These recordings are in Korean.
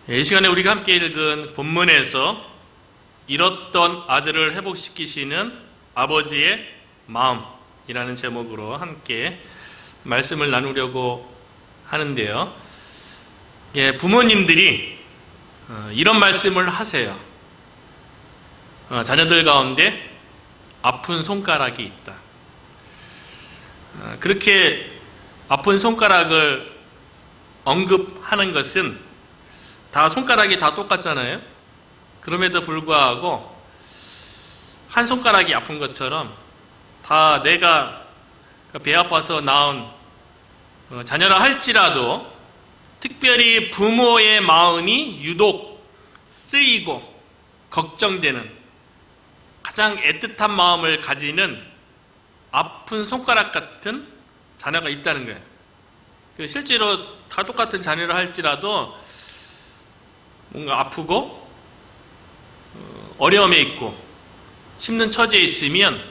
이 시간에 우리가 함께 읽은 본문에서 잃었던 아들을 회복시키시는 아버지의 마음이라는 제목으로 함께 말씀을 나누려고 하는데요. 부모님들이 이런 말씀을 하세요. 자녀들 가운데 아픈 손가락이 있다. 그렇게 아픈 손가락을 언급하는 것은 다 손가락이 다 똑같잖아요. 그럼에도 불구하고 한 손가락이 아픈 것처럼 다 내가 배 아파서 낳은 자녀라 할지라도 특별히 부모의 마음이 유독 쓰이고 걱정되는 가장 애틋한 마음을 가지는 아픈 손가락 같은 자녀가 있다는 거예요. 실제로 다 똑같은 자녀라 할지라도 뭔가 아프고 어려움에 있고 힘든 처지에 있으면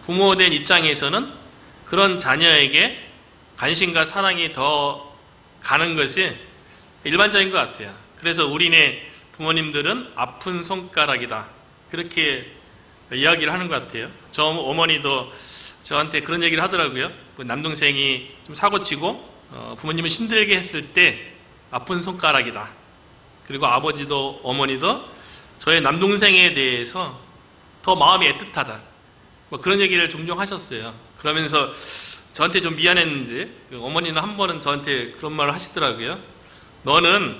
부모된 입장에서는 그런 자녀에게 관심과 사랑이 더 가는 것이 일반적인 것 같아요. 그래서 우리네 부모님들은 아픈 손가락이다, 그렇게 이야기를 하는 것 같아요. 저 어머니도 저한테 그런 얘기를 하더라고요. 남동생이 좀 사고치고 부모님을 힘들게 했을 때 아픈 손가락이다. 그리고 아버지도 어머니도 저의 남동생에 대해서 더 마음이 애틋하다, 그런 얘기를 종종 하셨어요. 그러면서 저한테 좀 미안했는지 어머니는 한 번은 저한테 그런 말을 하시더라고요. 너는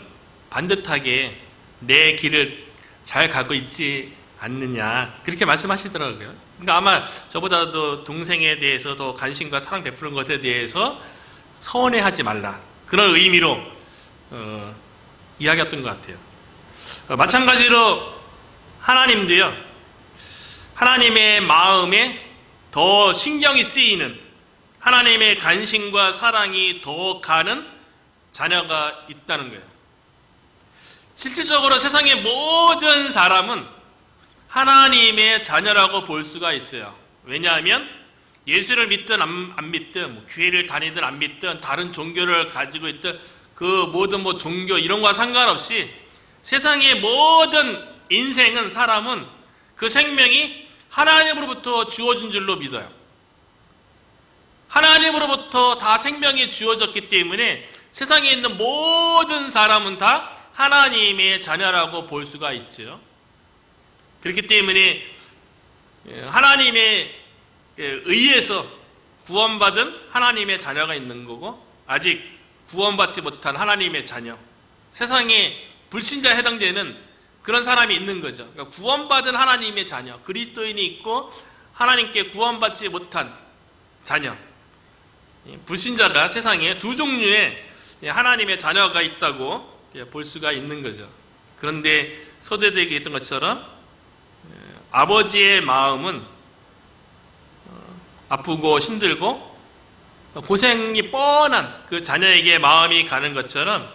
반듯하게 내 길을 잘 가고 있지 않느냐, 그렇게 말씀하시더라고요. 그러니까 아마 저보다도 동생에 대해서 더 관심과 사랑 베푸는 것에 대해서 서운해하지 말라, 그런 의미로 이야기했던 것 같아요. 마찬가지로 하나님도요, 하나님의 마음에 더 신경이 쓰이는, 하나님의 관심과 사랑이 더 가는 자녀가 있다는 거예요. 실질적으로 세상의 모든 사람은 하나님의 자녀라고 볼 수가 있어요. 왜냐하면 예수를 믿든 안 믿든, 교회를 다니든 안 믿든, 다른 종교를 가지고 있든, 그 모든 종교 이런 거와 상관없이 세상의 모든 인생은, 사람은 그 생명이 하나님으로부터 주어진 줄로 믿어요. 하나님으로부터 다 생명이 주어졌기 때문에 세상에 있는 모든 사람은 다 하나님의 자녀라고 볼 수가 있죠. 그렇기 때문에 하나님에 의해서 구원받은 하나님의 자녀가 있는 거고, 아직 구원받지 못한 하나님의 자녀, 세상에 불신자에 해당되는 그런 사람이 있는 거죠. 그러니까 구원받은 하나님의 자녀, 그리스도인이 있고 하나님께 구원받지 못한 자녀, 불신자가 세상에 두 종류의 하나님의 자녀가 있다고 볼 수가 있는 거죠. 그런데 소대되게 했던 것처럼 아버지의 마음은 아프고 힘들고 고생이 뻔한 그 자녀에게 마음이 가는 것처럼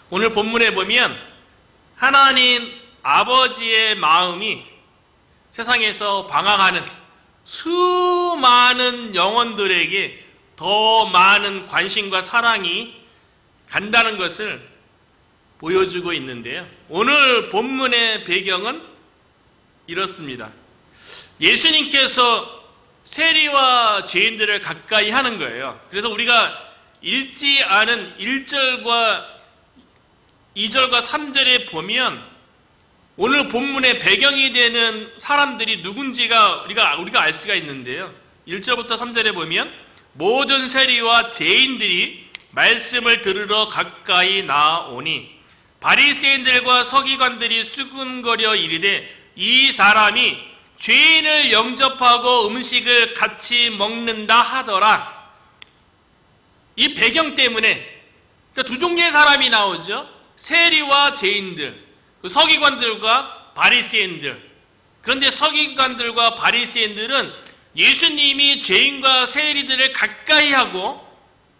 오늘 본문에 보면 하나님 아버지의 마음이 세상에서 방황하는 수많은 영혼들에게 더 많은 관심과 사랑이 간다는 것을 보여주고 있는데요. 오늘 본문의 배경은 이렇습니다. 예수님께서 세리와 죄인들을 가까이 하는 거예요. 그래서 우리가 읽지 않은 1절과 2절과 3절에 보면 오늘 본문의 배경이 되는 사람들이 누군지가 우리가 알 수가 있는데요. 1절부터 3절에 보면 모든 세리와 죄인들이 말씀을 들으러 가까이 나아오니 바리새인들과 서기관들이 수군거려 이르되 이 사람이 죄인을 영접하고 음식을 같이 먹는다 하더라. 이 배경 때문에 그러니까 두 종류의 사람이 나오죠. 세리와 죄인들, 서기관들과 바리새인들. 그런데 서기관들과 바리새인들은 예수님이 죄인과 세리들을 가까이 하고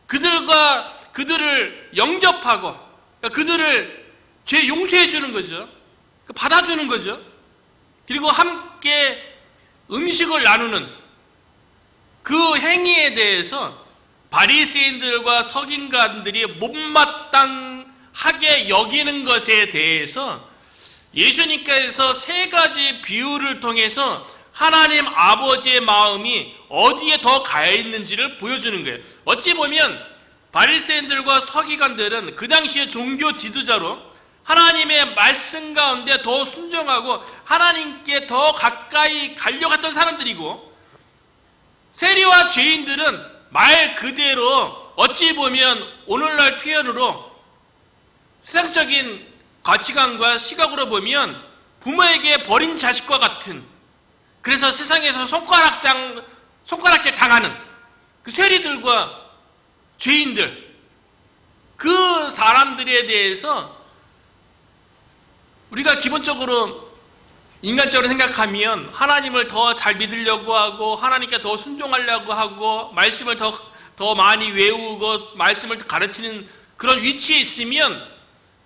그들을 영접하고, 그러니까 그들을 죄 용서해 주는 거죠. 받아주는 거죠. 그리고 함께 음식을 나누는 그 행위에 대해서 바리새인들과 서기관들이 못마땅 하게 여기는 것에 대해서 예수님께서 세 가지 비유를 통해서 하나님 아버지의 마음이 어디에 더 가야 있는지를 보여주는 거예요. 어찌 보면 바리새인들과 서기관들은 그 당시의 종교 지도자로 하나님의 말씀 가운데 더 순종하고 하나님께 더 가까이 가려갔던 사람들이고, 세리와 죄인들은 말 그대로 어찌 보면 오늘날 표현으로 세상적인 가치관과 시각으로 보면 부모에게 버린 자식과 같은, 그래서 세상에서 손가락질 당하는 그 세리들과 죄인들, 그 사람들에 대해서 우리가 기본적으로 인간적으로 생각하면 하나님을 더 잘 믿으려고 하고 하나님께 더 순종하려고 하고 말씀을 더 많이 외우고 말씀을 가르치는 그런 위치에 있으면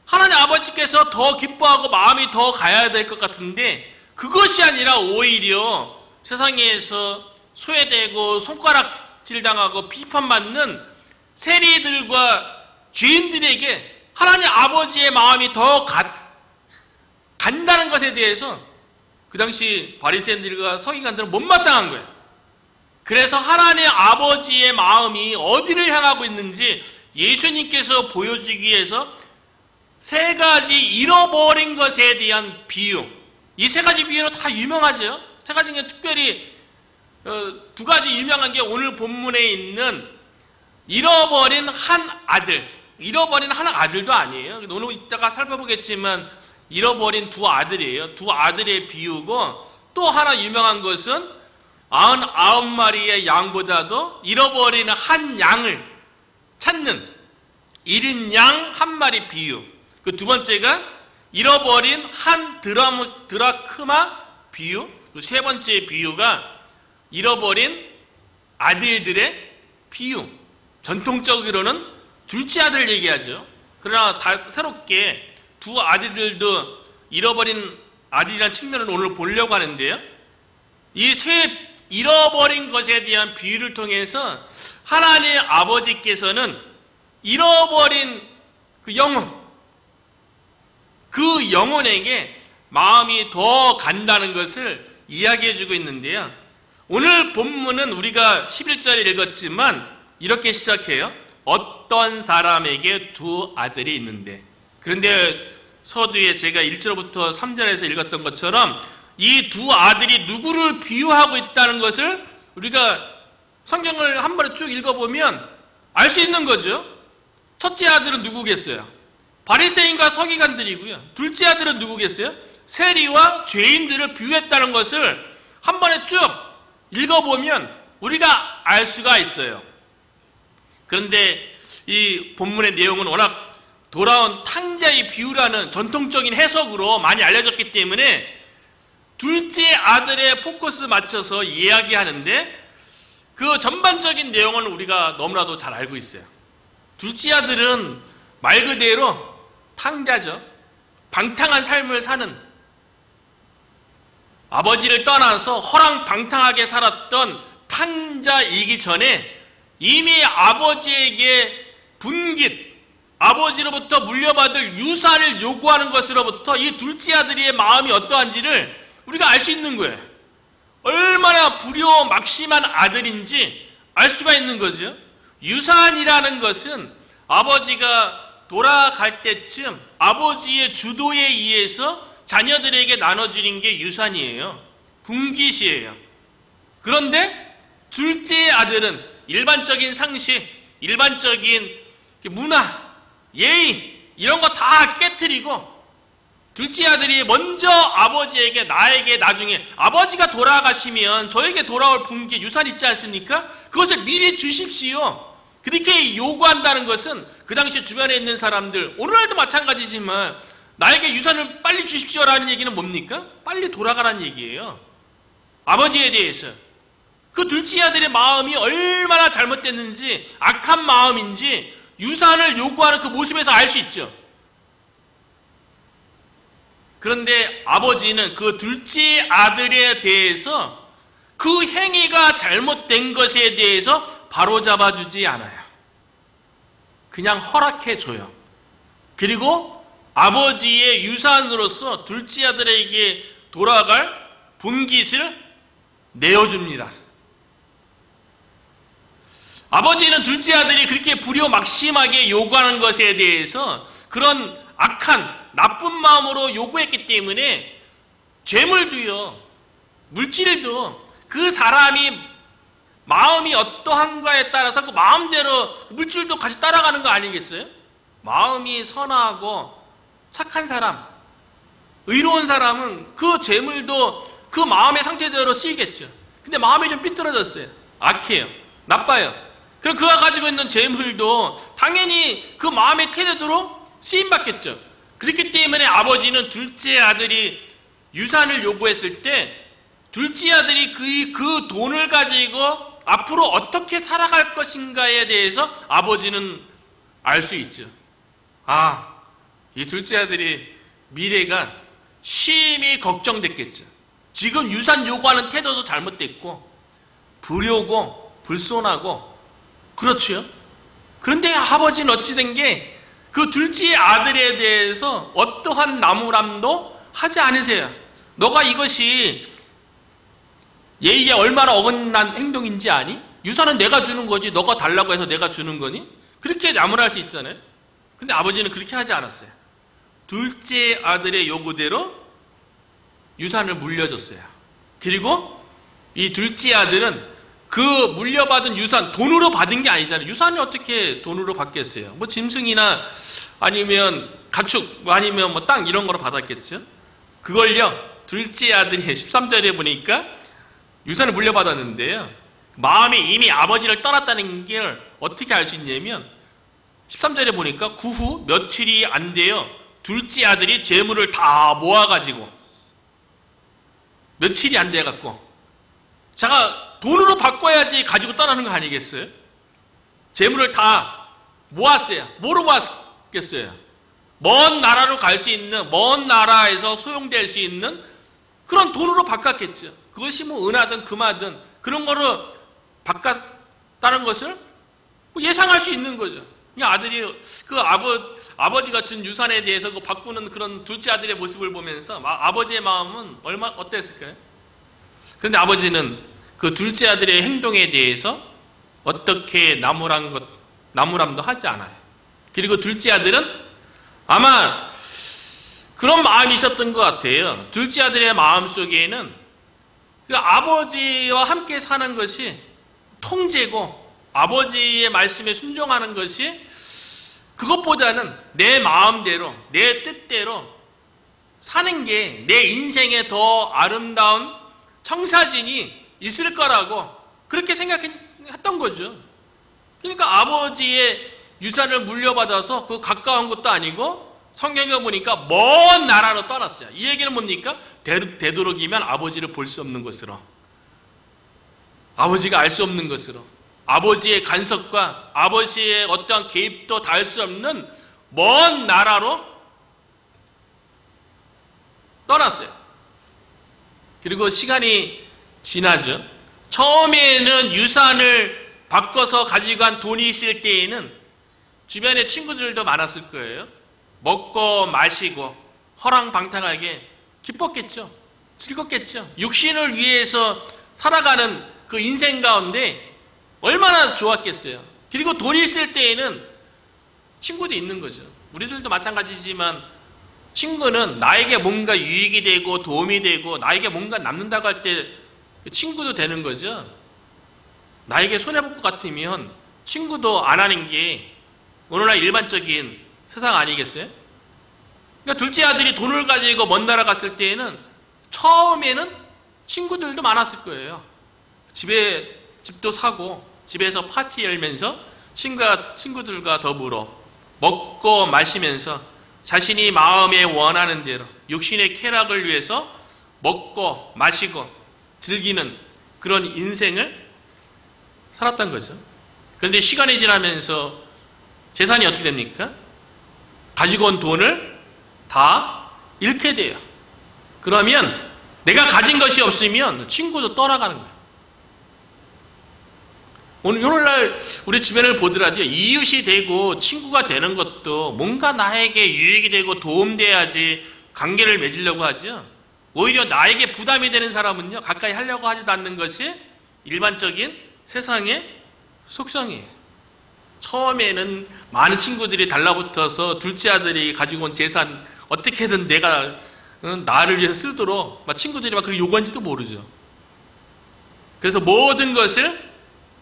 하나님 아버지께서 더 기뻐하고 마음이 더 가야 될 것 같은데, 그것이 아니라 오히려 세상에서 소외되고 손가락질 당하고 비판받는 세리들과 죄인들에게 하나님 아버지의 마음이 더 간다는 것에 대해서 그 당시 바리새인들과 서기관들은 못마땅한 거예요. 그래서 하나님 아버지의 마음이 어디를 향하고 있는지 예수님께서 보여주기 위해서 세 가지 잃어버린 것에 대한 비유, 이 세 가지 비유는 다 유명하죠. 세 가지 중에 특별히 두 가지 유명한 게 오늘 본문에 있는 잃어버린 한 아들. 잃어버린 한 아들도 아니에요. 오늘 이따가 살펴보겠지만 잃어버린 두 아들이에요. 두 아들의 비유고, 또 하나 유명한 것은 99마리의 양보다도 잃어버린 한 양을 찾는 잃은 양 한 마리 비유. 그 두 번째가 잃어버린 한 드라크마 비유. 그 세 번째 비유가 잃어버린 아들들의 비유. 전통적으로는 둘째 아들 얘기하죠. 그러나 새롭게 두 아들들도 잃어버린 아들이라는 측면을 오늘 보려고 하는데요. 이 세 잃어버린 것에 대한 비유를 통해서 하나님 아버지께서는 잃어버린 그 영혼에게 마음이 더 간다는 것을 이야기해 주고 있는데요. 오늘 본문은 우리가 11절에 읽었지만 이렇게 시작해요. 어떤 사람에게 두 아들이 있는데. 그런데 서두에 제가 1절부터 3절에서 읽었던 것처럼 이 두 아들이 누구를 비유하고 있다는 것을 우리가 성경을 한 번에 쭉 읽어보면 알 수 있는 거죠. 첫째 아들은 누구겠어요? 바리새인과 서기관들이고요. 둘째 아들은 누구겠어요? 세리와 죄인들을 비유했다는 것을 한 번에 쭉 읽어보면 우리가 알 수가 있어요. 그런데 이 본문의 내용은 워낙 돌아온 탕자의 비유라는 전통적인 해석으로 많이 알려졌기 때문에 둘째 아들의 포커스 맞춰서 이야기하는데, 그 전반적인 내용은 우리가 너무나도 잘 알고 있어요. 둘째 아들은 말 그대로 탕자죠. 방탕한 삶을 사는, 아버지를 떠나서 허랑방탕하게 살았던 탕자이기 전에 이미 아버지에게 분깃, 아버지로부터 물려받을 유산을 요구하는 것으로부터 이 둘째 아들의 마음이 어떠한지를 우리가 알 수 있는 거예요. 얼마나 불효막심한 아들인지 알 수가 있는 거죠. 유산이라는 것은 아버지가 돌아갈 때쯤 아버지의 주도에 의해서 자녀들에게 나눠주는 게 유산이에요. 분깃이에요. 그런데 둘째 아들은 일반적인 상식, 일반적인 문화, 예의 이런 거 다 깨트리고 둘째 아들이 먼저 아버지에게, 나에게 나중에 아버지가 돌아가시면 저에게 돌아올 분깃 유산 있지 않습니까? 그것을 미리 주십시오. 그렇게 요구한다는 것은 그 당시 주변에 있는 사람들, 오늘날도 마찬가지지만 나에게 유산을 빨리 주십시오라는 얘기는 뭡니까? 빨리 돌아가라는 얘기예요. 아버지에 대해서. 그 둘째 아들의 마음이 얼마나 잘못됐는지, 악한 마음인지 유산을 요구하는 그 모습에서 알 수 있죠. 그런데 아버지는 그 둘째 아들에 대해서 그 행위가 잘못된 것에 대해서 바로잡아주지 않아요. 그냥 허락해줘요. 그리고 아버지의 유산으로서 둘째 아들에게 돌아갈 분깃을 내어줍니다. 아버지는 둘째 아들이 그렇게 불효막심하게 요구하는 것에 대해서 그런 악한 나쁜 마음으로 요구했기 때문에 재물도요, 물질도 그 사람이 마음이 어떠한가에 따라서 그 마음대로 물질도 같이 따라가는 거 아니겠어요? 마음이 선하고 착한 사람, 의로운 사람은 그 재물도 그 마음의 상태대로 쓰이겠죠. 근데 마음이 좀 삐뚤어졌어요. 악해요. 나빠요. 그럼 그가 가지고 있는 재물도 당연히 그 마음의 태도로 쓰임받겠죠. 그렇기 때문에 아버지는 둘째 아들이 유산을 요구했을 때 둘째 아들이 그 돈을 가지고 앞으로 어떻게 살아갈 것인가에 대해서 아버지는 알 수 있죠. 이 둘째 아들이 미래가 심히 걱정됐겠죠. 지금 유산 요구하는 태도도 잘못됐고 불효고 불손하고 그렇죠. 그런데 아버지는 어찌 된 게 그 둘째 아들에 대해서 어떠한 나무람도 하지 않으세요. 너가 이것이 예의에 얼마나 어긋난 행동인지 아니? 유산은 내가 주는 거지 너가 달라고 해서 내가 주는 거니? 그렇게 나무랄 수 있잖아요. 근데 아버지는 그렇게 하지 않았어요. 둘째 아들의 요구대로 유산을 물려줬어요. 그리고 이 둘째 아들은 그 물려받은 유산, 돈으로 받은 게 아니잖아요. 유산이 어떻게 돈으로 받겠어요? 뭐 짐승이나 아니면 가축, 아니면 뭐 땅 이런 거로 받았겠죠. 그걸요, 둘째 아들이 13절에 보니까 유산을 물려받았는데요. 마음이 이미 아버지를 떠났다는 걸 어떻게 알 수 있냐면 13절에 보니까 그 후 며칠이 안 돼요. 둘째 아들이 재물을 다 모아가지고 며칠이 안 돼갖고 제가 돈으로 바꿔야지 가지고 떠나는 거 아니겠어요? 재물을 다 모았어요. 뭐로 모았겠어요? 먼 나라로 갈 수 있는, 먼 나라에서 소용될 수 있는 그런 돈으로 바꿨겠죠. 그것이 뭐 은하든 금하든 그런 거로 바꿨다는 것을 예상할 수 있는 거죠. 그냥 아들이 그 아버지가 준 유산에 대해서 그 바꾸는 그런 둘째 아들의 모습을 보면서 아버지의 마음은 얼마나 어땠을까요? 그런데 아버지는 그 둘째 아들의 행동에 대해서 어떻게 나무람도 하지 않아요. 그리고 둘째 아들은 아마 그런 마음이 있었던 것 같아요. 둘째 아들의 마음 속에는 그 아버지와 함께 사는 것이 통제고 아버지의 말씀에 순종하는 것이 그것보다는 내 마음대로 내 뜻대로 사는 게 내 인생에 더 아름다운 청사진이 있을 거라고 그렇게 생각했던 거죠. 그러니까 아버지의 유산을 물려받아서 그 가까운 것도 아니고 성경에 보니까 먼 나라로 떠났어요. 이 얘기는 뭡니까? 되도록이면 아버지를 볼 수 없는 것으로, 아버지가 알 수 없는 것으로, 아버지의 간섭과 아버지의 어떠한 개입도 닿을 수 없는 먼 나라로 떠났어요. 그리고 시간이 지나죠. 처음에는 유산을 바꿔서 가지고 간 돈이 있을 때에는 주변에 친구들도 많았을 거예요. 먹고 마시고 허랑방탕하게 기뻤겠죠. 즐겁겠죠. 육신을 위해서 살아가는 그 인생 가운데 얼마나 좋았겠어요. 그리고 돈이 있을 때에는 친구도 있는 거죠. 우리들도 마찬가지지만 친구는 나에게 뭔가 유익이 되고 도움이 되고 나에게 뭔가 남는다고 할 때 친구도 되는 거죠. 나에게 손해볼 것 같으면 친구도 안 하는 게 오늘날 일반적인 세상 아니겠어요? 그러니까 둘째 아들이 돈을 가지고 먼 나라 갔을 때에는 처음에는 친구들도 많았을 거예요. 집도 사고 집에서 파티 열면서 친구들과 더불어 먹고 마시면서 자신이 마음에 원하는 대로 육신의 쾌락을 위해서 먹고 마시고 즐기는 그런 인생을 살았던 거죠. 그런데 시간이 지나면서 재산이 어떻게 됩니까? 가지고 온 돈을 다 잃게 돼요. 그러면 내가 가진 것이 없으면 친구도 떠나가는 거예요. 오늘날 우리 주변을 보더라도 이웃이 되고 친구가 되는 것도 뭔가 나에게 유익이 되고 도움돼야지 관계를 맺으려고 하죠. 오히려 나에게 부담이 되는 사람은요, 가까이 하려고 하지도 않는 것이 일반적인 세상의 속성이에요. 처음에는 많은 친구들이 달라붙어서 둘째 아들이 가지고 온 재산 어떻게든 내가 나를 위해서 쓰도록 친구들이 막 그렇게 요구한지도 모르죠. 그래서 모든 것을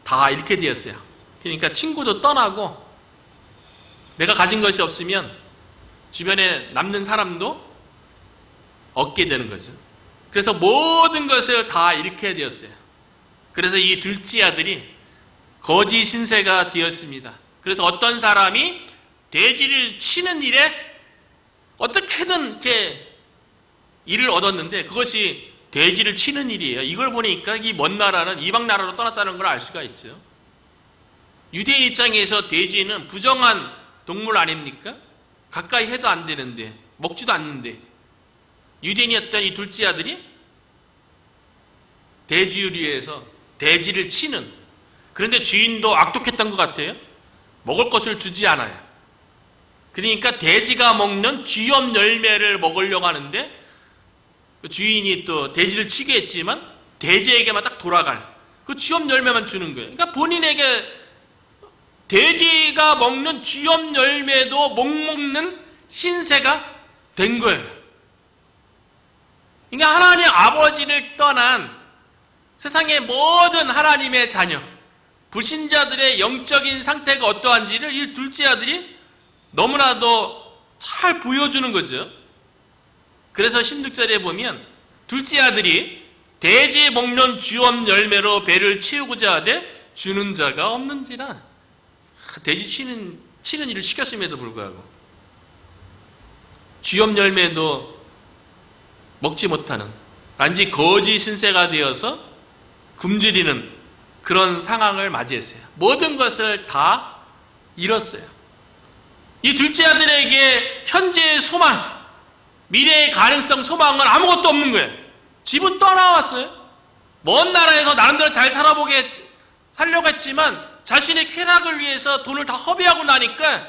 다 잃게 되었어요. 그러니까 친구도 떠나고 내가 가진 것이 없으면 주변에 남는 사람도 얻게 되는 거죠. 그래서 모든 것을 다 잃게 되었어요. 그래서 이 둘째 아들이 거지 신세가 되었습니다. 그래서 어떤 사람이 돼지를 치는 일에 어떻게든 이렇게 일을 얻었는데 그것이 돼지를 치는 일이에요. 이걸 보니까 이 먼 나라는 이방 나라로 떠났다는 걸 알 수가 있죠. 유대인 입장에서 돼지는 부정한 동물 아닙니까? 가까이 해도 안 되는데, 먹지도 않는데, 유대인이었던 이 둘째 아들이 돼지유리에서 돼지를 치는, 그런데 주인도 악독했던 것 같아요. 먹을 것을 주지 않아요. 그러니까 돼지가 먹는 쥐염 열매를 먹으려고 하는데 그 주인이 또 돼지를 치게 했지만 돼지에게만 딱 돌아갈 그 쥐염 열매만 주는 거예요. 그러니까 본인에게 돼지가 먹는 쥐염 열매도 못 먹는 신세가 된 거예요. 그러니까 하나님 아버지를 떠난 세상의 모든 하나님의 자녀, 불신자들의 영적인 상태가 어떠한지를 이 둘째 아들이 너무나도 잘 보여주는 거죠. 그래서 16절에 보면 둘째 아들이 돼지 먹는 쥐염 열매로 배를 채우고자 하되 주는 자가 없는지라. 돼지 치는 일을 시켰음에도 불구하고 쥐염 열매도 먹지 못하는 단지 거지 신세가 되어서 굶주리는 그런 상황을 맞이했어요. 모든 것을 다 잃었어요. 이 둘째 아들에게 현재의 소망, 미래의 가능성, 소망은 아무것도 없는 거예요. 집은 떠나왔어요. 먼 나라에서 나름대로 잘 살려고 했지만 자신의 쾌락을 위해서 돈을 다 허비하고 나니까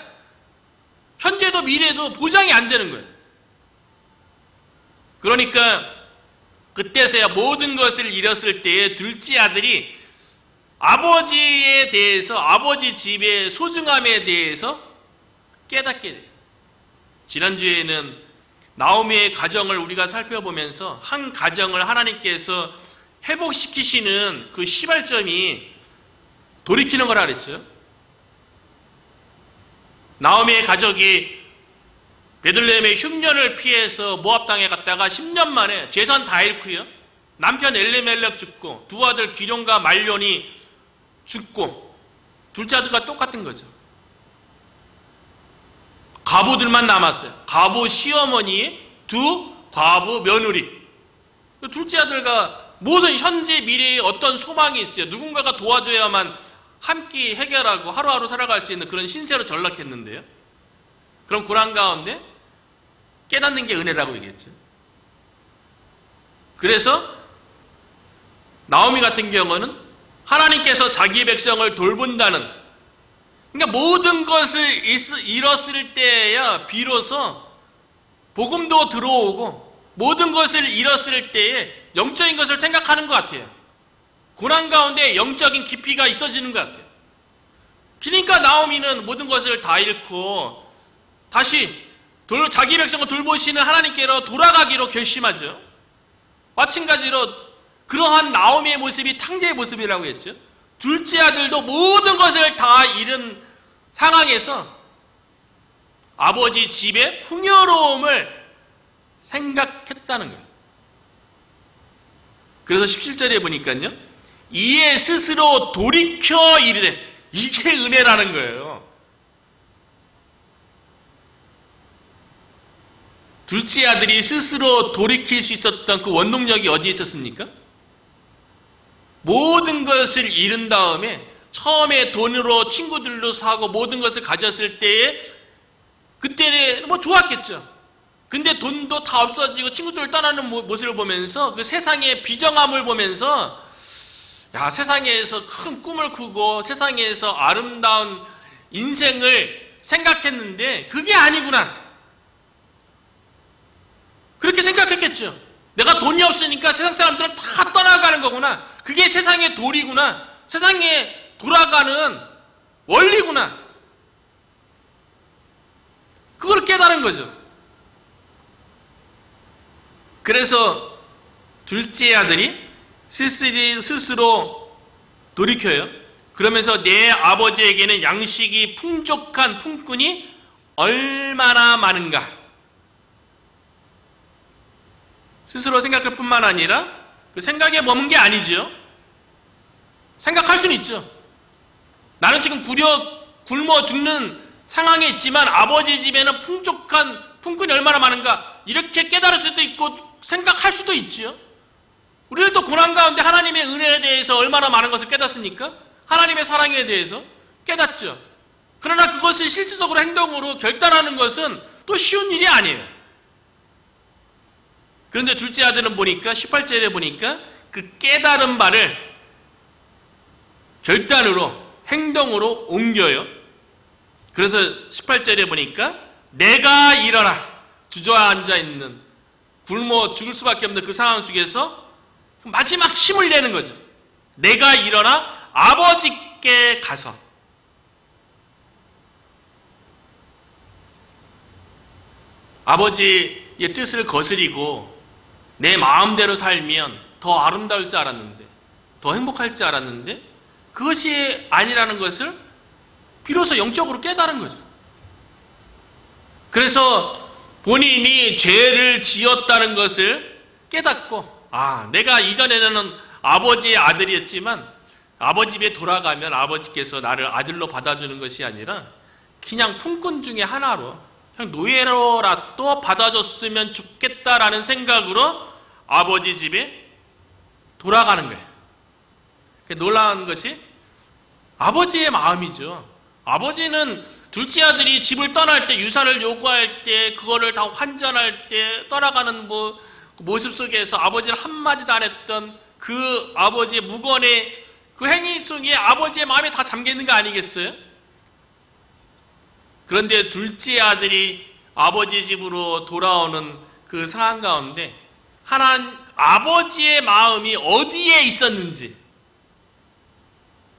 현재도 미래도 보장이 안 되는 거예요. 그러니까 그때서야 모든 것을 잃었을 때에 둘째 아들이 아버지에 대해서, 아버지 집의 소중함에 대해서 깨닫게 돼요. 지난주에는 나오미의 가정을 우리가 살펴보면서 한 가정을 하나님께서 회복시키시는 그 시발점이 돌이키는 거라 그랬죠. 나오미의 가족이 베들레헴의 흉년을 피해서 모압 땅에 갔다가 10년 만에 재산 다 잃고요. 남편 엘리멜렉 죽고 두 아들 기럯과 말론이 죽고 둘째 아들과 똑같은 거죠. 과부들만 남았어요. 과부 시어머니, 두 과부 며느리. 둘째 아들과 무슨 현재 미래에 어떤 소망이 있어요. 누군가가 도와줘야만 한 끼 해결하고 하루하루 살아갈 수 있는 그런 신세로 전락했는데요. 그럼 고난 가운데 깨닫는 게 은혜라고 얘기했죠. 그래서 나오미 같은 경우는 하나님께서 자기 백성을 돌본다는, 그러니까 모든 것을 잃었을 때야 비로소 복음도 들어오고 모든 것을 잃었을 때에 영적인 것을 생각하는 것 같아요. 고난 가운데 영적인 깊이가 있어지는 것 같아요. 그러니까 나오미는 모든 것을 다 잃고 다시 자기 백성을 돌보시는 하나님께로 돌아가기로 결심하죠. 마찬가지로 그러한 나오미의 모습이 탕자의 모습이라고 했죠. 둘째 아들도 모든 것을 다 잃은 상황에서 아버지 집의 풍요로움을 생각했다는 거예요. 그래서 17절에 보니까요, 이에 스스로 돌이켜 이르되, 이게 은혜라는 거예요. 둘째 아들이 스스로 돌이킬 수 있었던 그 원동력이 어디에 있었습니까? 모든 것을 잃은 다음에 처음에 돈으로 친구들로 사고 모든 것을 가졌을 때에 그때는 뭐 좋았겠죠. 근데 돈도 다 없어지고 친구들 떠나는 모습을 보면서 그 세상의 비정함을 보면서 야, 세상에서 큰 꿈을 꾸고 세상에서 아름다운 인생을 생각했는데 그게 아니구나. 그렇게 생각했겠죠. 내가 돈이 없으니까 세상 사람들은 다 떠나가는 거구나. 그게 세상의 도리구나. 세상에 돌아가는 원리구나. 그걸 깨달은 거죠. 그래서 둘째 아들이 스스로 돌이켜요. 그러면서 내 아버지에게는 양식이 풍족한 품꾼이 얼마나 많은가. 스스로 생각할 뿐만 아니라 그 생각에 머문 게 아니죠. 생각할 수는 있죠. 나는 지금 굶어 죽는 상황에 있지만 아버지 집에는 풍족한 품꾼이 얼마나 많은가. 이렇게 깨달을 수도 있고 생각할 수도 있죠. 우리들도 고난 가운데 하나님의 은혜에 대해서 얼마나 많은 것을 깨닫습니까? 하나님의 사랑에 대해서 깨닫죠. 그러나 그것을 실질적으로 행동으로 결단하는 것은 또 쉬운 일이 아니에요. 그런데 둘째 아들은 보니까 18절에 보니까 그 깨달은 바를 결단으로 행동으로 옮겨요. 그래서 18절에 보니까 내가 일어나 주저앉아 있는 굶어 죽을 수밖에 없는 그 상황 속에서 마지막 힘을 내는 거죠. 내가 일어나 아버지께 가서 아버지의 뜻을 거스리고 내 마음대로 살면 더 아름다울 줄 알았는데, 더 행복할 줄 알았는데 그것이 아니라는 것을 비로소 영적으로 깨달은 거죠. 그래서 본인이 죄를 지었다는 것을 깨닫고, 내가 이전에는 아버지의 아들이었지만 아버지 집에 돌아가면 아버지께서 나를 아들로 받아주는 것이 아니라 그냥 품꾼 중에 하나로 그냥 노예로라도 받아줬으면 좋겠다라는 생각으로 아버지 집에 돌아가는 거예요. 놀라운 것이 아버지의 마음이죠. 아버지는 둘째 아들이 집을 떠날 때, 유산을 요구할 때, 그거를 다 환전할 때 떠나가는 모습 속에서 아버지를 한마디도 안 했던 그 아버지의 무건의 그 행위 속에 아버지의 마음이 다 잠겨있는 거 아니겠어요? 그런데 둘째 아들이 아버지 집으로 돌아오는 그 상황 가운데 아버지의 마음이 어디에 있었는지,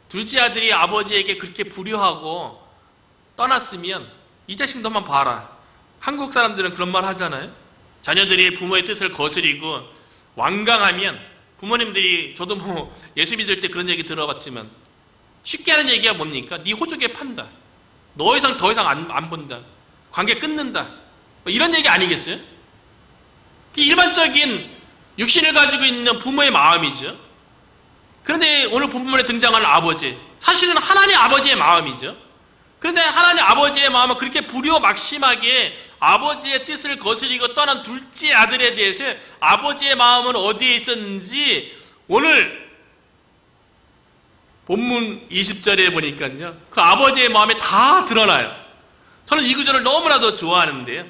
둘째 아들이 아버지에게 그렇게 불효하고 떠났으면 이 자식 너만 봐라. 한국 사람들은 그런 말 하잖아요. 자녀들이 부모의 뜻을 거스리고 완강하면 부모님들이, 저도 예수 믿을 때 그런 얘기 들어봤지만 쉽게 하는 얘기가 뭡니까? 네 호적에 판다. 더 이상 안 본다. 관계 끊는다. 이런 얘기 아니겠어요? 일반적인 육신을 가지고 있는 부모의 마음이죠. 그런데 오늘 본문에 등장하는 아버지, 사실은 하나님 아버지의 마음이죠. 그런데 하나님 아버지의 마음은 그렇게 불효막심하게 아버지의 뜻을 거스리고 떠난 둘째 아들에 대해서 아버지의 마음은 어디에 있었는지 오늘 본문 20절에 보니까요, 그 아버지의 마음이 다 드러나요. 저는 이 구절을 너무나도 좋아하는데요.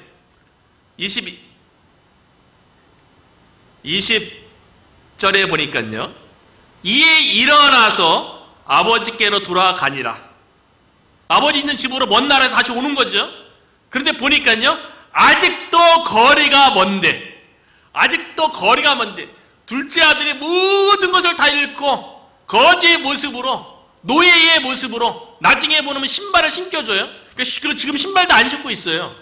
20절에 보니까요, 이에 일어나서 아버지께로 돌아가니라. 아버지 있는 집으로 먼 나라에 다시 오는 거죠. 그런데 보니까요, 아직도 거리가 먼데, 둘째 아들이 모든 것을 다 잃고 거지의 모습으로, 노예의 모습으로 나중에 보면 신발을 신겨줘요. 그리고 지금 신발도 안 신고 있어요.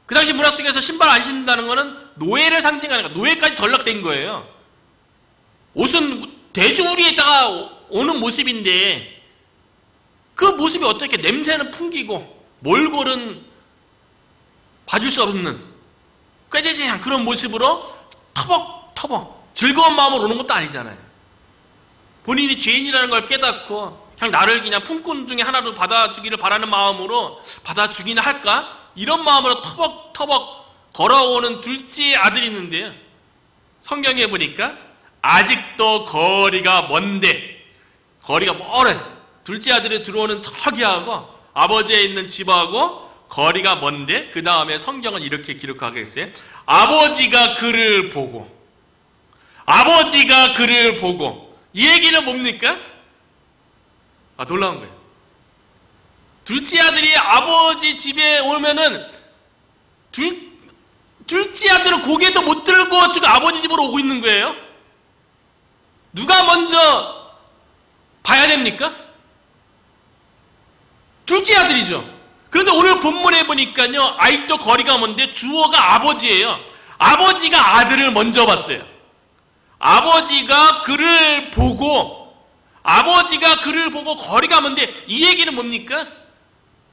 그 당시 문화 속에서 신발 안 신는다는 것은 노예를 상징하는 거예요. 노예까지 전락된 거예요. 옷은 돼지우리에다가 오는 모습인데 그 모습이 어떻게, 냄새는 풍기고 몰골은 봐줄 수 없는 꾀죄죄한 그런 모습으로 터벅터벅 즐거운 마음으로 오는 것도 아니잖아요. 본인이 죄인이라는 걸 깨닫고 그냥 나를 그냥 품꾼 중에 하나로 받아주기를 바라는 마음으로 받아주기는 할까? 이런 마음으로 터벅터벅 걸어오는 둘째 아들이 있는데요, 성경에 보니까 아직도 거리가 먼데, 거리가 멀어요. 둘째 아들이 들어오는 저기하고 아버지에 있는 집하고 거리가 먼데, 그 다음에 성경은 이렇게 기록하겠어요. 아버지가 그를 보고 이 얘기는 뭡니까? 놀라운 거예요. 둘째 아들이 아버지 집에 오면은 둘째 아들은 고개도 못 들고 지금 아버지 집으로 오고 있는 거예요. 누가 먼저 봐야 됩니까? 둘째 아들이죠. 그런데 오늘 본문에 보니까요, 아직도 거리가 먼데 주어가 아버지예요. 아버지가 아들을 먼저 봤어요. 아버지가 그를 보고 거리가 먼데, 이 얘기는 뭡니까?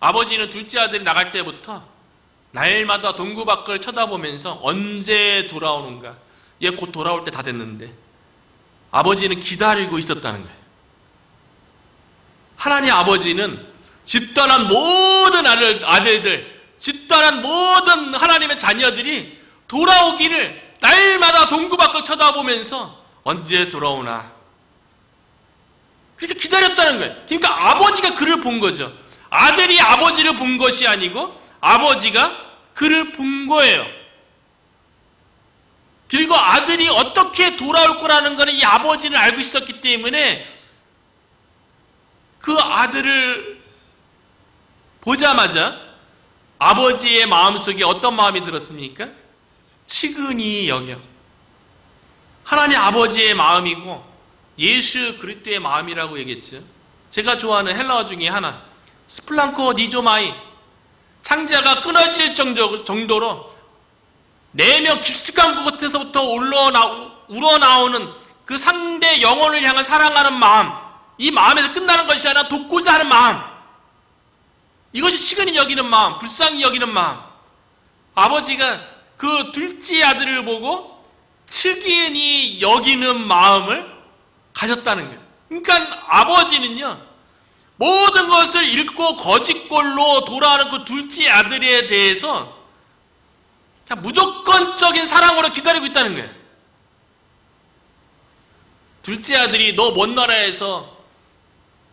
아버지는 둘째 아들이 나갈 때부터 날마다 동구 밖을 쳐다보면서 언제 돌아오는가, 얘 곧 돌아올 때 다 됐는데 아버지는 기다리고 있었다는 거예요. 하나님 아버지는 집단한 모든 아들들, 집단한 모든 하나님의 자녀들이 돌아오기를 날마다 동구 밖을 쳐다보면서 언제 돌아오나, 그렇게 기다렸다는 거예요. 그러니까 아버지가 그를 본 거죠. 아들이 아버지를 본 것이 아니고 아버지가 그를 본 거예요. 그리고 아들이 어떻게 돌아올 거라는 것은 이 아버지는 알고 있었기 때문에 그 아들을 보자마자 아버지의 마음속에 어떤 마음이 들었습니까? 측은히 여겨. 하나님 아버지의 마음이고 예수 그리스도의 마음이라고 얘기했죠. 제가 좋아하는 헬라어 중에 하나, 스플랑코 니조마이, 창자가 끊어질 정도로 내면 깊숙한 곳에서부터 우러나오는 그 상대 영혼을 향한 사랑하는 마음, 이 마음에서 끝나는 것이 아니라 돕고자 하는 마음, 이것이 측은히 여기는 마음, 불쌍히 여기는 마음. 아버지가 그 둘째 아들을 보고 측은히 여기는 마음을 가졌다는 거예요. 그러니까 아버지는요, 모든 것을 잃고 거짓골로 돌아가는 그 둘째 아들에 대해서 그냥 무조건적인 사랑으로 기다리고 있다는 거예요. 둘째 아들이 너 먼 나라에서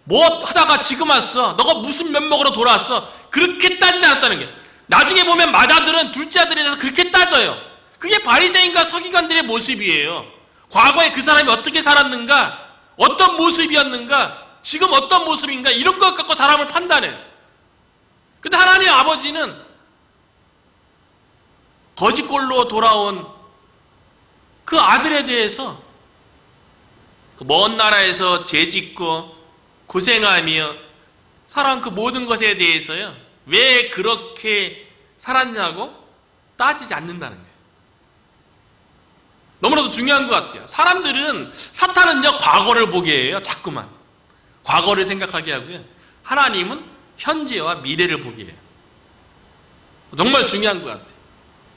뭐 하다가 지금 왔어? 너가 무슨 면목으로 돌아왔어? 그렇게 따지지 않았다는 거예요. 나중에 보면 맏아들은 둘째 아들에 대해서 그렇게 따져요. 그게 바리새인과 서기관들의 모습이에요. 과거에 그 사람이 어떻게 살았는가, 어떤 모습이었는가, 지금 어떤 모습인가, 이런 것 갖고 사람을 판단해요. 근데 하나님 아버지는 거짓골로 돌아온 그 아들에 대해서 그 먼 나라에서 죄짓고 고생하며 살아온 그 모든 것에 대해서요, 왜 그렇게 살았냐고 따지지 않는다는 거예요. 너무나도 중요한 것 같아요. 사탄은요, 과거를 보게 해요. 자꾸만 과거를 생각하게 하고요, 하나님은 현재와 미래를 보게 해요. 정말 중요한 것 같아요.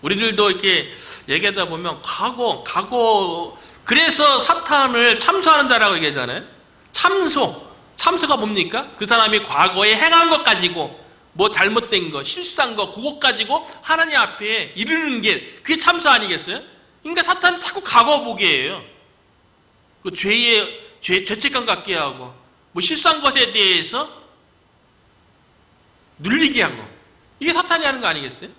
우리들도 이렇게 얘기하다 보면 과거, 그래서 사탄을 참소하는 자라고 얘기하잖아요. 참소가 뭡니까? 그 사람이 과거에 행한 것 가지고, 뭐 잘못된 거, 실수한 거, 그것 가지고 하나님 앞에 이르는 게, 그게 참소 아니겠어요? 그러니까 사탄은 자꾸 과거 보게 해요. 그 죄책감 갖게 하고, 뭐 실수한 것에 대해서 눌리게 하고, 이게 사탄이 하는 거 아니겠어요?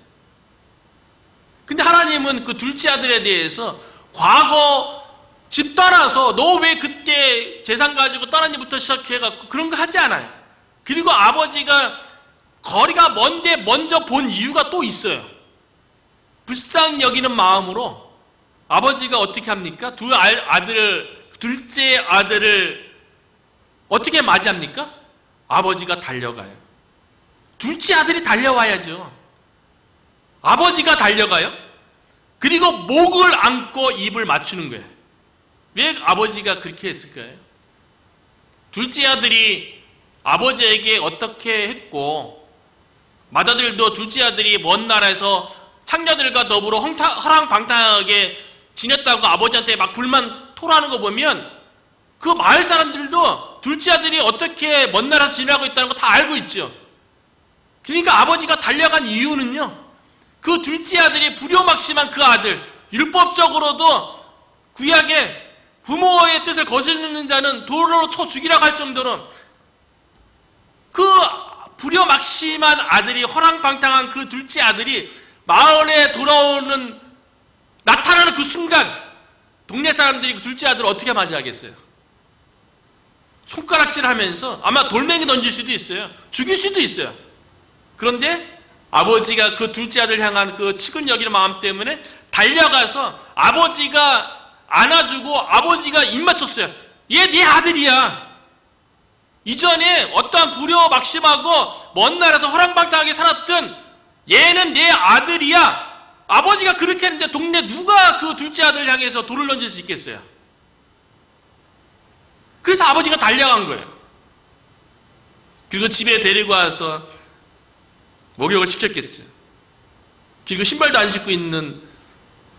근데 하나님은 그 둘째 아들에 대해서 과거 집 떠나서 너 왜 그때 재산 가지고 떠났니부터 시작해갖고 그런 거 하지 않아요. 그리고 아버지가 거리가 먼데 먼저 본 이유가 또 있어요. 불쌍히 여기는 마음으로 아버지가 어떻게 합니까? 둘째 아들을 어떻게 맞이합니까? 아버지가 달려가요. 둘째 아들이 달려와야죠. 아버지가 달려가요. 그리고 목을 안고 입을 맞추는 거예요. 왜 아버지가 그렇게 했을까요? 둘째 아들이 아버지에게 어떻게 했고, 맏아들도 둘째 아들이 먼 나라에서 창녀들과 더불어 허랑방탕하게 지냈다고 아버지한테 막 불만 토로하는 거 보면 그 마을 사람들도 둘째 아들이 어떻게 먼 나라에서 지내고 있다는 거 다 알고 있죠. 그러니까 아버지가 달려간 이유는요, 그 둘째 아들이 불효막심한 그 아들, 율법적으로도 구약에 부모의 뜻을 거스르는 자는 돌로 쳐 죽이라고 할 정도로 그 불효막심한 아들이, 허랑방탕한 그 둘째 아들이 마을에 나타나는 그 순간 동네 사람들이 그 둘째 아들을 어떻게 맞이하겠어요? 손가락질하면서 아마 돌멩이 던질 수도 있어요. 죽일 수도 있어요. 그런데 아버지가 그 둘째 아들 향한 그 측은 여기는 마음 때문에 달려가서 아버지가 안아주고 아버지가 입 맞췄어요. 얘 네 아들이야. 이전에 어떠한 불효 막심하고 먼 나라에서 허랑방탕하게 살았던 얘는 내 아들이야. 아버지가 그렇게 했는데 동네 누가 그 둘째 아들 향해서 돌을 던질 수 있겠어요? 그래서 아버지가 달려간 거예요. 그리고 집에 데리고 와서 목욕을 시켰겠죠. 그리고 신발도 안 신고 있는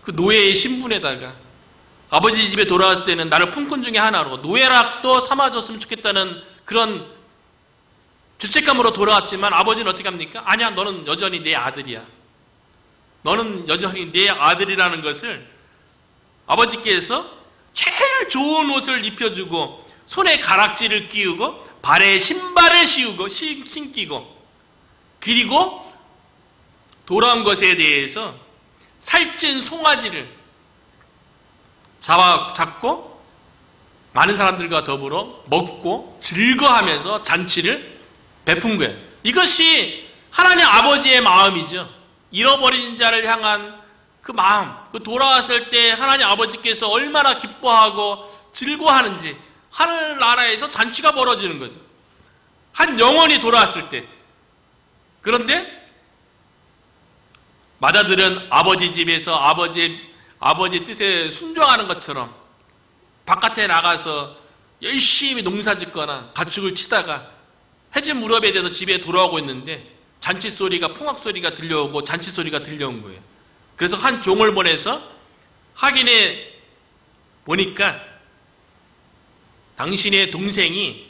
그 노예의 신분에다가 아버지 집에 돌아왔을 때는 나를 품꾼 중에 하나로 노예락도 삼아줬으면 좋겠다는 그런 죄책감으로 돌아왔지만 아버지는 어떻게 합니까? 아니야, 너는 여전히 내 아들이야. 너는 여전히 내 아들이라는 것을 아버지께서 제일 좋은 옷을 입혀주고 손에 가락지를 끼우고 발에 신발을 신기고 그리고 돌아온 것에 대해서 살찐 송아지를 잡고 많은 사람들과 더불어 먹고 즐거워하면서 잔치를 베푼 거예요. 이것이 하나님 아버지의 마음이죠. 잃어버린 자를 향한 그 마음, 그 돌아왔을 때 하나님 아버지께서 얼마나 기뻐하고 즐거워하는지 하늘나라에서 잔치가 벌어지는 거죠. 한 영혼이 돌아왔을 때. 그런데 마다들은 아버지 집에서 아버지 뜻에 순종하는 것처럼 바깥에 나가서 열심히 농사 짓거나 가축을 치다가 해진 무렵에 대해서 집에 돌아오고 있는데 잔치 소리가, 풍악 소리가 들려오고 잔치 소리가 들려온 거예요. 그래서 한 종을 보내서 확인해 보니까 당신의 동생이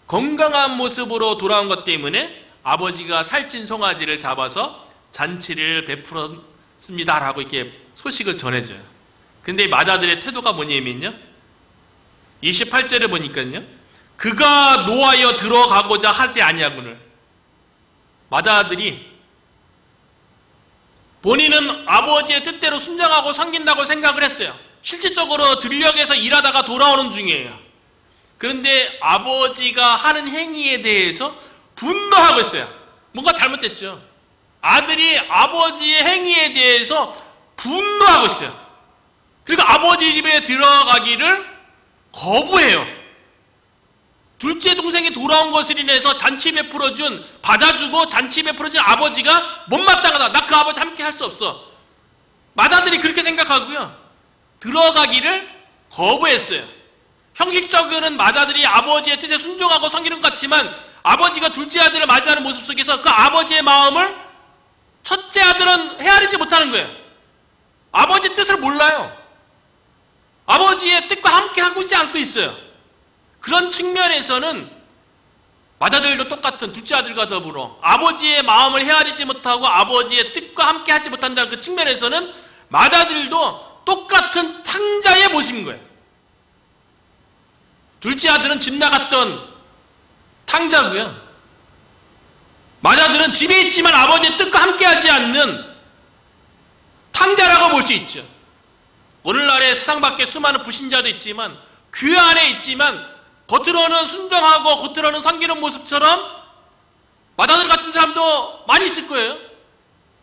건강한 모습으로 돌아온 것 때문에 아버지가 살찐 송아지를 잡아서 잔치를 베풀었습니다라고 이렇게 소식을 전해줘요. 근데 마다들의 태도가 뭐냐면요, 28절에 보니까요, 그가 노하여 들어가고자 하지 아니하거늘. 마다들이 본인은 아버지의 뜻대로 순종하고 섬긴다고 생각을 했어요. 실질적으로 들녘에서 일하다가 돌아오는 중이에요. 그런데 아버지가 하는 행위에 대해서 분노하고 있어요. 뭔가 잘못됐죠. 아들이 아버지의 행위에 대해서 분노하고 있어요. 그리고 아버지 집에 들어가기를 거부해요. 둘째 동생이 돌아온 것을 인해서 잔치 베풀어준, 받아주고 잔치 베풀어준 아버지가 못마땅하다. 나 그 아버지 함께 할 수 없어. 마다들이 그렇게 생각하고요, 들어가기를 거부했어요. 형식적으로는 마다들이 아버지의 뜻에 순종하고 섬기는 것 같지만 아버지가 둘째 아들을 맞이하는 모습 속에서 그 아버지의 마음을 첫째 아들은 헤아리지 못하는 거예요. 아버지의 뜻을 몰라요. 아버지의 뜻과 함께 하고 있지 않고 있어요. 그런 측면에서는 마다들도 똑같은 둘째 아들과 더불어 아버지의 마음을 헤아리지 못하고 아버지의 뜻과 함께 하지 못한다는 그 측면에서는 마다들도 똑같은 탕자의 모습인 거예요. 둘째 아들은 집 나갔던 탕자고요, 마다들은 집에 있지만 아버지의 뜻과 함께하지 않는 탕자라고 볼 수 있죠. 오늘날의 세상 밖에 수많은 불신자도 있지만 그 안에 있지만 겉으로는 순종하고 겉으로는 섬기는 모습처럼 마다들 같은 사람도 많이 있을 거예요.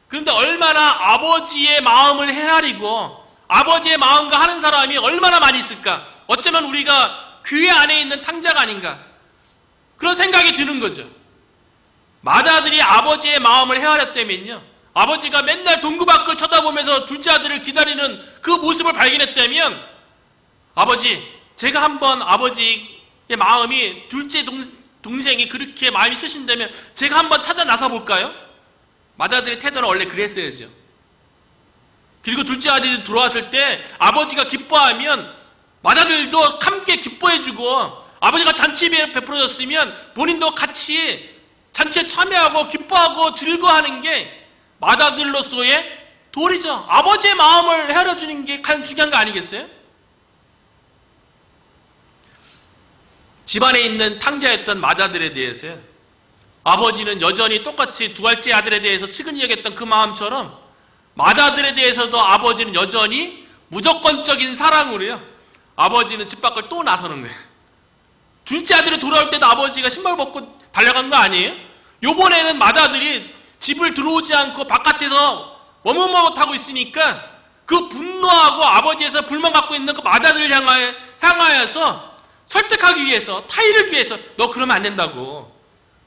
그런데 얼마나 아버지의 마음을 헤아리고 아버지의 마음과 하는 사람이 얼마나 많이 있을까? 어쩌면 우리가 교회 안에 있는 탕자가 아닌가, 그런 생각이 드는 거죠. 마다들이 아버지의 마음을 헤아렸다면요, 아버지가 맨날 동구 밖을 쳐다보면서 둘째 아들을 기다리는 그 모습을 발견했다면, 아버지, 제가 한번 아버지의 마음이, 둘째 동생이 그렇게 마음이 쓰신다면 제가 한번 찾아 나서 볼까요? 마다들의 태도는 원래 그랬어야죠. 그리고 둘째 아들이 들어왔을 때 아버지가 기뻐하면 마다들도 함께 기뻐해주고, 아버지가 잔치에 베풀어졌으면 본인도 같이 잔치에 참여하고 기뻐하고 즐거워하는 게 마다들로서의 도리죠. 아버지의 마음을 헤아려주는 게 가장 중요한 거 아니겠어요? 집안에 있는 탕자였던 마다들에 대해서요, 아버지는 여전히 똑같이 두 알째 아들에 대해서 측은히 여겼던 그 마음처럼 마다들에 대해서도 아버지는 여전히 무조건적인 사랑으로요, 아버지는 집 밖을 또 나서는 거예요. 둘째 아들이 돌아올 때도 아버지가 신발 벗고 달려간 거 아니에요? 요번에는 맏아들이 집을 들어오지 않고 바깥에서 머뭇머뭇하고 있으니까 그 분노하고 아버지에서 불만 갖고 있는 그 맏아들을 향하여서 설득하기 위해서, 타이르기 위해서, 너 그러면 안 된다고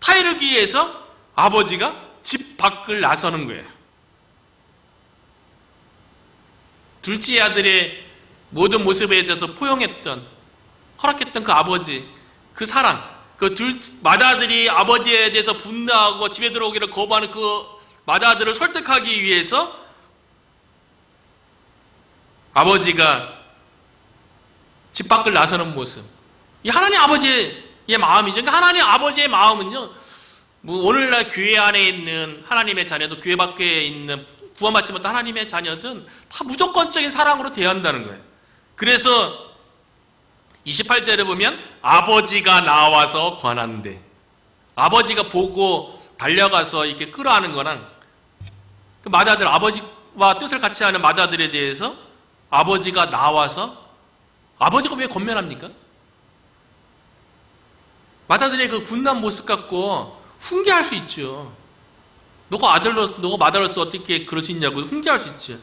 타이르기 위해서 아버지가 집 밖을 나서는 거예요. 둘째 아들의 모든 모습에 대해서 포용했던, 허락했던 그 아버지, 그 사랑, 그 맏아들이 아버지에 대해서 분노하고 집에 들어오기를 거부하는 그 맏아들을 설득하기 위해서 아버지가 집 밖을 나서는 모습. 이 하나님 아버지의 마음이죠. 그러니까 하나님 아버지의 마음은요, 뭐 오늘날 교회 안에 있는 하나님의 자녀도, 교회 밖에 있는 구원받지 못한 하나님의 자녀든 다 무조건적인 사랑으로 대한다는 거예요. 그래서 28절에 보면 아버지가 나와서 권한대. 아버지가 보고 달려가서 이렇게 끌어안는 거랑 그 맏아들, 아버지와 뜻을 같이 하는 맏아들에 대해서 아버지가 나와서, 아버지가 왜 권면합니까? 맏아들의 그 분노한 모습 갖고 훈계할 수 있죠. 너가 맏아들로서 어떻게 그럴 수 있냐고 훈계할 수 있죠.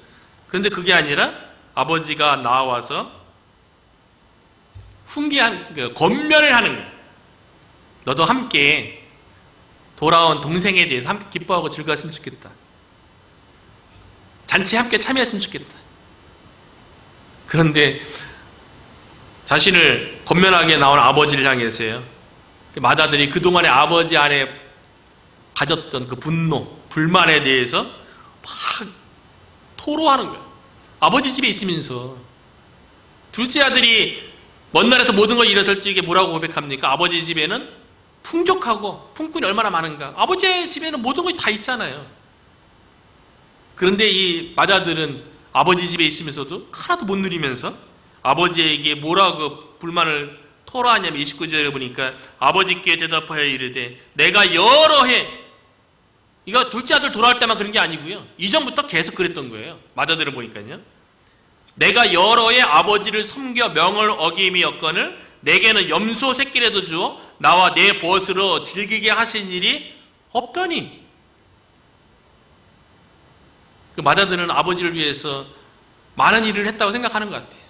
그런데 그게 아니라 아버지가 나와서 권면을 하는 거예요. 너도 함께 돌아온 동생에 대해서 함께 기뻐하고 즐거웠으면 좋겠다. 잔치에 함께 참여했으면 좋겠다. 그런데 자신을 권면하게 나온 아버지를 향해서요, 맏아들이 그동안에 아버지 안에 가졌던 그 분노, 불만에 대해서 막 토로하는 거예요. 아버지 집에 있으면서. 둘째 아들이 먼 날에서 모든 걸 잃었을 적에 뭐라고 고백합니까? 아버지 집에는 풍족하고 품꾼이 얼마나 많은가. 아버지 집에는 모든 것이 다 있잖아요. 그런데 이 맏아들은 아버지 집에 있으면서도 하나도 못 누리면서 아버지에게 뭐라고 불만을 토로하냐면 29절에 보니까 아버지께 대답하여 이르되 내가 여러 해, 이거 둘째 아들 돌아올 때만 그런 게 아니고요, 이전부터 계속 그랬던 거예요. 맏아들을 보니까요. 내가 여러 해 아버지를 섬겨 명을 어김이 없거늘 내게는 염소 새끼라도 주어 나와 내 벗으로 즐기게 하신 일이 없더니. 그 맏아들은 아버지를 위해서 많은 일을 했다고 생각하는 것 같아요.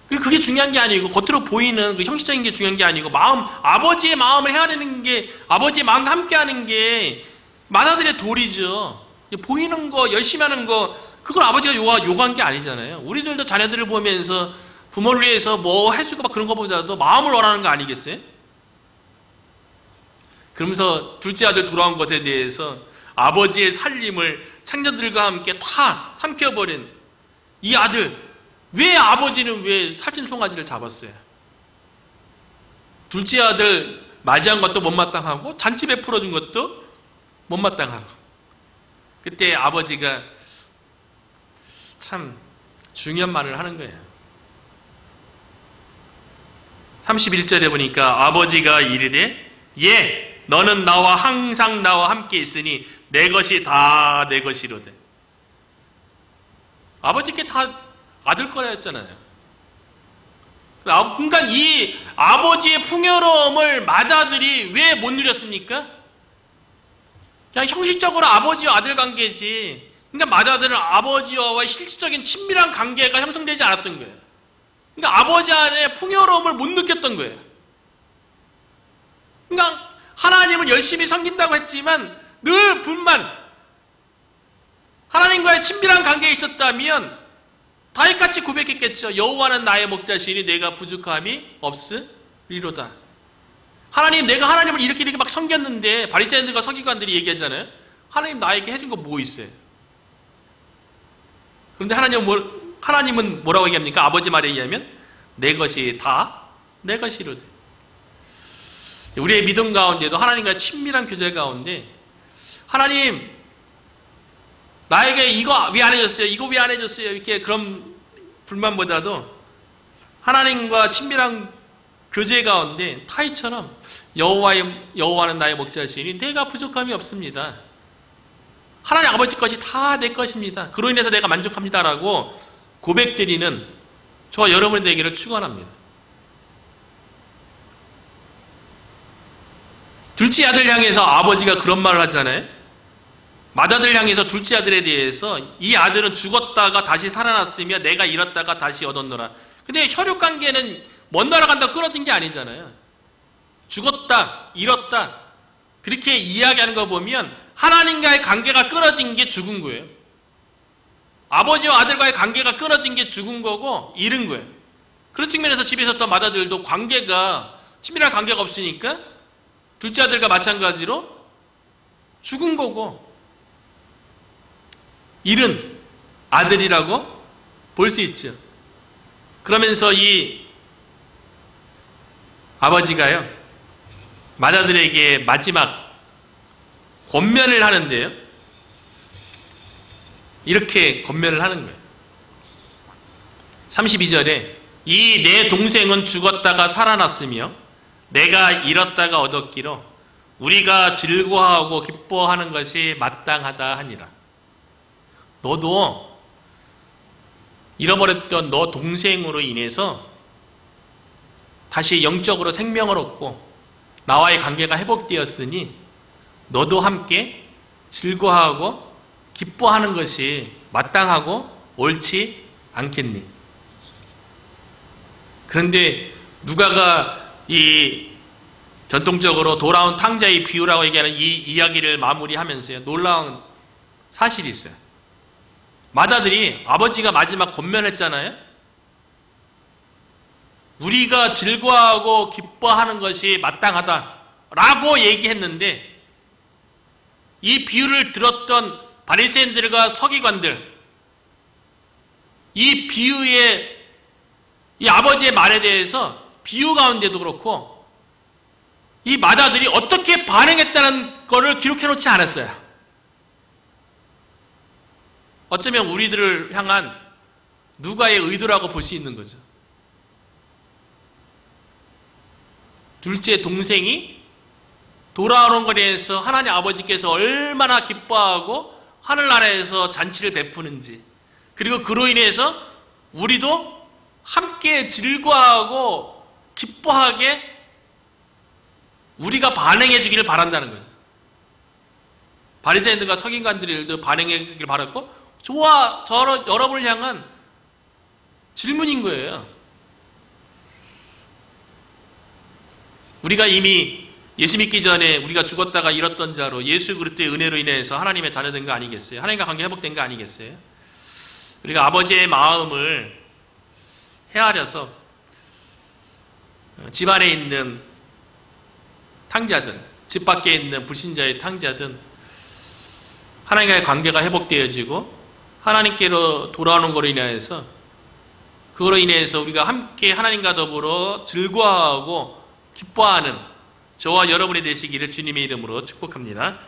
그게 중요한 게 아니고, 겉으로 보이는 그 형식적인 게 중요한 게 아니고, 아버지의 마음을 해야 되는 게, 아버지의 마음과 함께 하는 게 맏아들의 도리죠. 보이는 거, 열심히 하는 거, 그걸 아버지가 요구한 게 아니잖아요. 우리들도 자녀들을 보면서 부모를 위해서 뭐 해주고 막 그런 것보다도 마음을 원하는 거 아니겠어요? 그러면서 둘째 아들 돌아온 것에 대해서 아버지의 살림을 창녀들과 함께 다 삼켜버린 이 아들, 왜 아버지는 왜 살찐 송아지를 잡았어요? 둘째 아들 맞이한 것도 못마땅하고 잔치 베풀어 준 것도 못마땅하고. 그때 아버지가 참 중요한 말을 하는 거예요. 31절에 보니까 아버지가 이르되 예, 너는 나와 항상 나와 함께 있으니 내 것이 다 내 것이로되. 아버지께 다 아들 거라 했잖아요. 그러니까 이 아버지의 풍요로움을 맏아들이 왜 못 누렸습니까? 그냥 형식적으로 아버지와 아들 관계지, 그러니까 맏아들은 아버지와의 실질적인 친밀한 관계가 형성되지 않았던 거예요. 그러니까 아버지 안에 풍요로움을 못 느꼈던 거예요. 그러니까 하나님을 열심히 섬긴다고 했지만 늘 불만, 하나님과의 친밀한 관계에 있었다면 다윗같이 고백했겠죠. 여호와는 나의 목자시니 내가 부족함이 없으리로다. 하나님, 내가 하나님을 이렇게 막 섬겼는데, 바리새인들과 서기관들이 얘기하잖아요. 하나님 나에게 해준 거 뭐 있어요? 그런데 하나님은 뭐라고 얘기합니까? 아버지 말에 의하면 내 것이 다 내 것이로다. 우리의 믿음 가운데도 하나님과 친밀한 교제 가운데 하나님 나에게 이거 왜 안 해줬어요? 이거 왜 안 해줬어요? 이렇게 그런 불만보다도 하나님과 친밀한 교제 가운데 타이처럼 여호와는 나의 목자시니 내가 부족함이 없습니다. 하나님 아버지 것이 다 내 것입니다. 그로 인해서 내가 만족합니다라고 고백드리는 저와 여러분의 되기를 축원합니다. 둘째 아들 향해서 아버지가 그런 말을 하잖아요. 맏아들 향해서 둘째 아들에 대해서 이 아들은 죽었다가 다시 살아났으며 내가 잃었다가 다시 얻었노라. 근데 혈육관계는 먼 나라 간다고 끊어진 게 아니잖아요. 죽었다, 잃었다 그렇게 이야기하는 거 보면 하나님과의 관계가 끊어진 게 죽은 거예요. 아버지와 아들과의 관계가 끊어진 게 죽은 거고 잃은 거예요. 그런 측면에서 집에 있었던 맏아들도 관계가 친밀한 관계가 없으니까 둘째 아들과 마찬가지로 죽은 거고 잃은 아들이라고 볼 수 있죠. 그러면서 이 아버지가요 맏아들에게 마지막 권면을 하는데요, 이렇게 권면을 하는 거예요. 32절에 이 내 동생은 죽었다가 살아났으며 내가 잃었다가 얻었기로 우리가 즐거워하고 기뻐하는 것이 마땅하다 하니라. 너도 잃어버렸던 너 동생으로 인해서 다시 영적으로 생명을 얻고 나와의 관계가 회복되었으니 너도 함께 즐거워하고 기뻐하는 것이 마땅하고 옳지 않겠니? 그런데 누가가 이 전통적으로 돌아온 탕자의 비유라고 얘기하는 이 이야기를 마무리하면서요, 놀라운 사실이 있어요. 맏아들이 아버지가 마지막 권면했잖아요. 우리가 즐거워하고 기뻐하는 것이 마땅하다라고 얘기했는데 이 비유를 들었던 바리새인들과 서기관들, 이 비유의 이 아버지의 말에 대해서 비유 가운데도 그렇고 이 맏아들이 어떻게 반응했다는 것을 기록해 놓지 않았어요. 어쩌면 우리들을 향한 누가의 의도라고 볼 수 있는 거죠. 둘째 동생이 돌아오는 것에 대해서 하나님 아버지께서 얼마나 기뻐하고 하늘나라에서 잔치를 베푸는지, 그리고 그로 인해서 우리도 함께 즐거워하고 기뻐하게 우리가 반응해 주기를 바란다는 거죠. 바리새인들과 서기관들도 반응해 주기를 바랐고 저와 여러분을 향한 질문인 거예요. 우리가 이미 예수 믿기 전에 우리가 죽었다가 잃었던 자로 예수 그리스도의 은혜로 인해서 하나님의 자녀된 거 아니겠어요? 하나님과 관계 회복된 거 아니겠어요? 우리가 아버지의 마음을 헤아려서 집 안에 있는 탕자든 집 밖에 있는 불신자의 탕자든 하나님과의 관계가 회복되어지고 하나님께로 돌아오는 것으로 인해서 그거로 인해서 우리가 함께 하나님과 더불어 즐거워하고 기뻐하는 저와 여러분이 되시기를 주님의 이름으로 축복합니다.